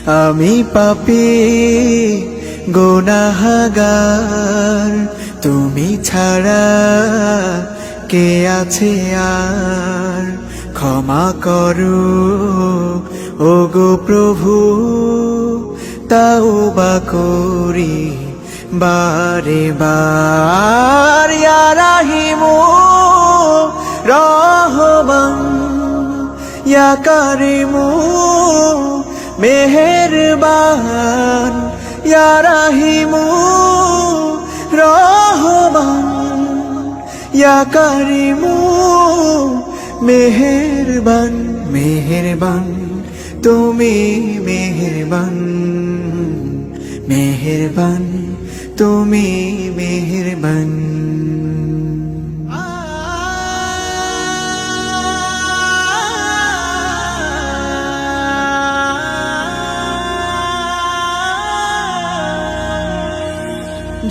আমি পাপী গুনাহগার, তুমি ছাড়া কে আছে আর। ক্ষমা করো ওগো প্রভু, তাওবা করি বারে বার। ইয়া রাহিমু রহমান, ইয়া কারিমু মেহেরবান, ইয়া রাহিমু রহমান, ইয়া কারিমু মেহেরবান। মেহেরবান তুমি মেহেরবান, মেহেরবান তুমি মেহেরবান।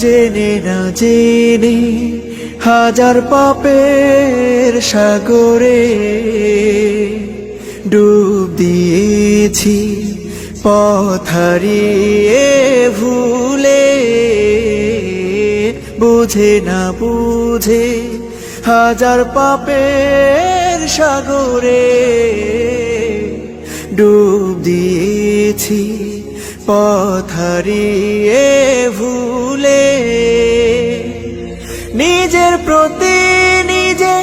জেনে না জেনে হাজার পাপের সাগরে ডুব দিয়েছি, পথ হারিয়ে ভুলে। বুঝে না বুঝে হাজার পাপের সাগরে ডুব দিয়েছি, পথ হারিয়ে ভুলে। নিজের প্রতি নিজে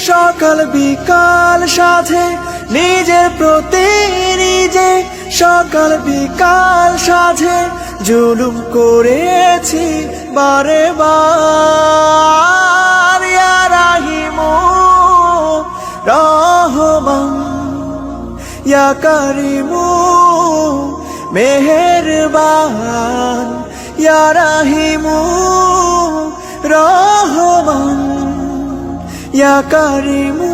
সকাল বিকাল সাধে, নিজের প্রতি নিজে সকাল বিকাল সাধে জুলুম করেছি বারে বার। ইয়া রাহিমু রহমান, ইয়া কারিমু মেহেরবান, ইয়া রাহিমু রহমান, ইয়া কারিমু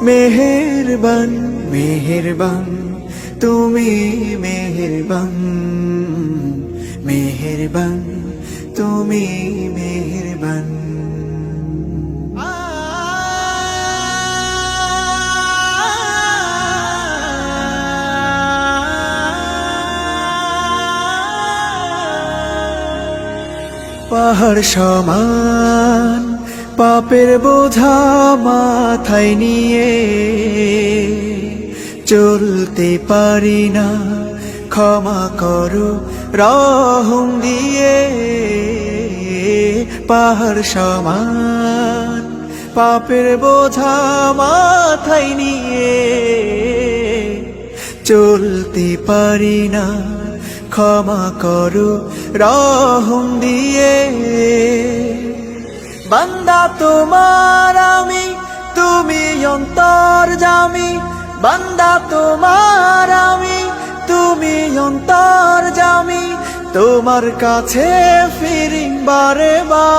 মেহেরবান। মেহেরবান তুমি মেহেরবান, মেহেরবান তুমি মেহেরবান। পাহাড় সমান পাপের বোঝা মাথায় নিয়ে চলতে পারি না, ক্ষমা করো রহম দিয়ে। পাহাড় সমান পাপের বোঝা মাথায় নিয়ে চলতে পারি না, ক্ষমা করো রহম দিয়ে। বান্দা তোমার আমি, তুমি অন্তর্যামী। বান্দা তোমার আমি, তুমি অন্তর্যামী। তোমার কাছে ফিরি বারে বার।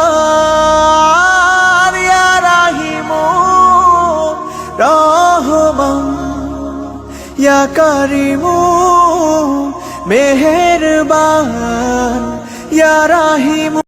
ইয়া রাহিমু রহমান, ইয়া কারিমু মেহেরবান, ইয়া রাহিমু।